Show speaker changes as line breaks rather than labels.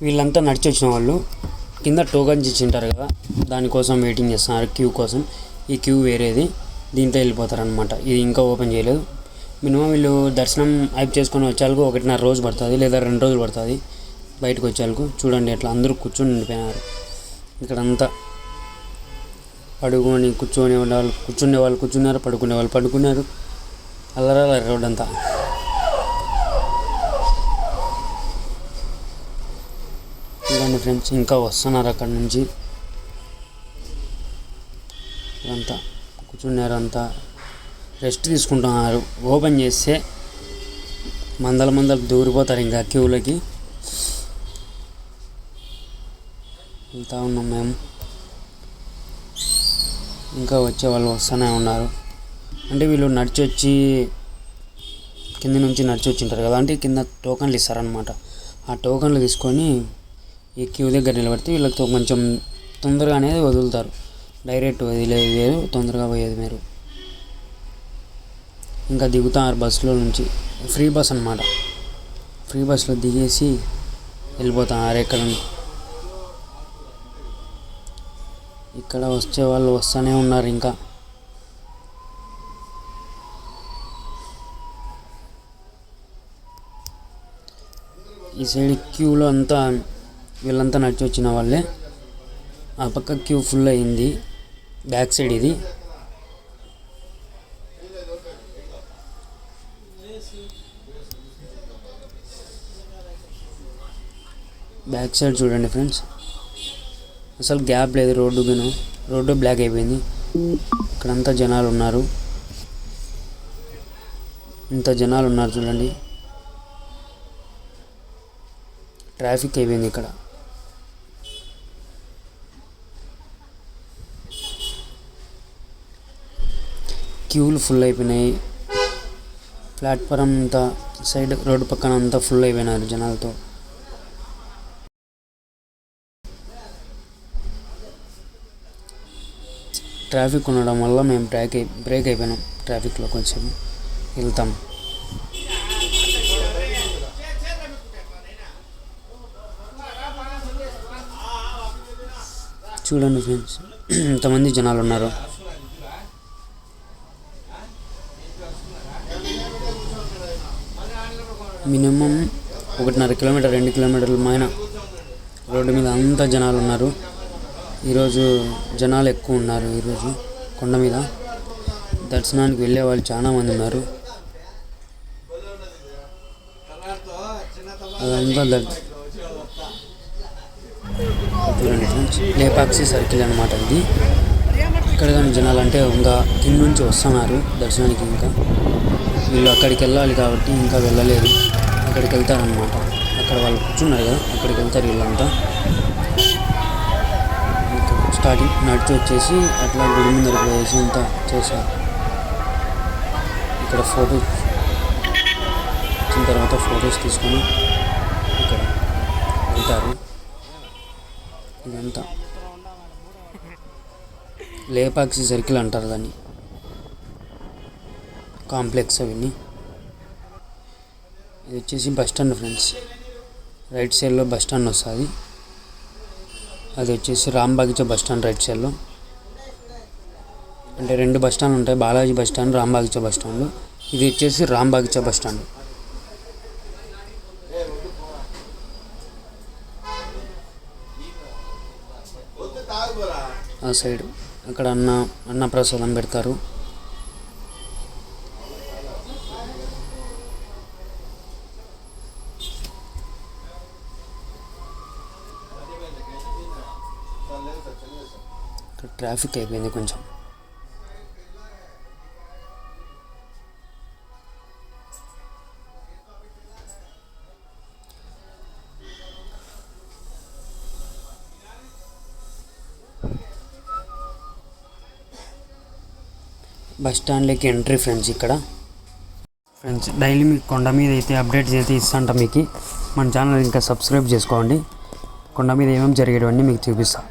వీళ్ళంతా నడిచి వచ్చిన వాళ్ళు కింద టోకన్స్ ఇచ్చింటారు కదా, దానికోసం వెయిటింగ్ చేస్తున్నారు క్యూ కోసం. ఈ క్యూ వేరేది, దీంతో వెళ్ళిపోతారనమాట. ఇది ఇంకా ఓపెన్ చేయలేదు. మినిమం వీళ్ళు దర్శనం అయిపు చేసుకొని వచ్చేందుకు 1.5 రోజు పడుతుంది, లేదా 2 రోజులు పడుతుంది బయటకు వచ్చేందుకు. చూడండి ఎట్లా అందరూ కూర్చొని ఉండిపోయినారు. ఇక్కడంతా కూర్చునే వాళ్ళు కూర్చున్నారు, పడుకునే వాళ్ళు పడుకున్నారు. అల్లరాల రోడ్ అంతా. చూడండి ఫ్రెండ్స్, ఇంకా వస్తున్నారు అక్కడ నుంచి. అంతా కూర్చున్నారు, అంతా రెస్ట్ తీసుకుంటున్నారు. ఓపెన్ చేస్తే మందలు దూరిపోతారు ఇంకా క్యూలకి. వెళ్తూ ఉన్నాం మేము. ఇంకా వచ్చే వాళ్ళు వస్తూనే ఉన్నారు. అంటే వీళ్ళు నడిచి వచ్చి కింద నుంచి నడిచి వచ్చింటారు కదా, అంటే కింద టోకన్లు ఇస్తారనమాట. ఆ టోకన్లు తీసుకొని ఈ క్యూ దగ్గర నిలబడితే వీళ్ళతో కొంచెం తొందరగా అనేది వదులుతారు. డైరెక్ట్ వదిలేదు వేరు, తొందరగా పోయేది మీరు. ఇంకా దిగుతారు బస్సులో నుంచి. ఫ్రీ బస్ అనమాట. ఫ్రీ బస్సులో దిగేసి వెళ్ళిపోతున్నారు. ఇక్కడ వచ్చే వాళ్ళు వస్తూనే ఉన్నారు. ఇంకా ఈ సైడ్ క్యూలో అంతా వీళ్ళంతా నడిచి వచ్చిన వాళ్ళే. ఆ పక్క క్యూ ఫుల్ అయింది, బ్యాక్ సైడ్ ఇది. బ్యాక్ సైడ్ చూడండి ఫ్రెండ్స్, అసలు గ్యాప్ లేదు. రోడ్డు బ్లాక్ అయిపోయింది. ఇక్కడంతా జనాలు ఉన్నారు. ఇంత జనాలు ఉన్నారు చూడండి. ట్రాఫిక్ అయిపోయింది ఇక్కడ. క్యూలు ఫుల్ అయిపోయినాయి. ప్లాట్ఫారం అంతా సైడ్ రోడ్డు పక్కన అంతా ఫుల్ అయిపోయినారు జనాలతో. ట్రాఫిక్ ఉండడం వల్ల మేము బ్రేక్ అయిపోయినాం. ట్రాఫిక్లో కొంచెం వెళ్తాం. చూడండి ఫ్రెండ్స్, ఇంతమంది జనాలు ఉన్నారు. మినిమం 1.5 కిలోమీటర్ 2 కిలోమీటర్ల పైన రోడ్డు మీద అంతా జనాలు ఉన్నారు. ఈరోజు జనాలు ఎక్కువ ఉన్నారు. ఈరోజు కొండ మీద దర్శనానికి వెళ్ళే వాళ్ళు చాలామంది ఉన్నారు. అదంతా చూడండి ఫ్రెండ్స్, లేపాక్షి సర్కిల్ అనమాట ఇది. ఇక్కడ కానీ జనాలు అంటే ఇంకా కింద నుంచి వస్తున్నారు దర్శనానికి. ఇంకా వీళ్ళు అక్కడికి వెళ్ళాలి కాబట్టి ఇంకా వెళ్ళలేదు. అక్కడికి వెళ్తారనమాట. అక్కడ వాళ్ళు కూర్చున్నారు కదా, అక్కడికి వెళ్తారు వీళ్ళంతా. స్టార్టింగ్ నడిచి వచ్చేసి అట్లా గుడి ముందరికి వేసి అంతా చేశారు. ఇక్కడ ఫోటో వచ్చిన తర్వాత ఫొటోస్ తీసుకొని ఇక్కడ వెళ్తారు. ఇదంతా లేపాక్షి సర్కిల్ అంటారు దాన్ని. కాంప్లెక్స్ అవన్నీ. ఇది వచ్చేసి బస్ స్టాండ్ ఫ్రెండ్స్. రైట్ సైడ్లో బస్ స్టాండ్ వస్తుంది. అది వచ్చేసి రాంబాగిచా బస్ స్టాండ్ రైట్ సైడ్లో. అంటే 2 బస్ స్టాండ్లు ఉంటాయి, Balaji bus stand, Rambagicha bus stand. ఇది వచ్చేసి రాంబాగిచా బస్ స్టాండ్. ఆ సైడ్ అక్కడ అన్నప్రసాదం పెడతారు. ఇక్కడ ట్రాఫిక్ అయిపోయింది కొంచెం. బస్ స్టాండ్లోకి ఎంట్రీ ఫ్రెండ్స్. ఇక్కడ ఫ్రెండ్స్ డైలీ మీకు కొండ మీద అయితే అప్డేట్స్ అయితే ఇస్తాంట మీకు. మన ఛానల్ ఇంకా సబ్స్క్రైబ్ చేసుకోండి. కొండ మీద ఏమేమి జరిగేవన్నీ మీకు చూపిస్తాను.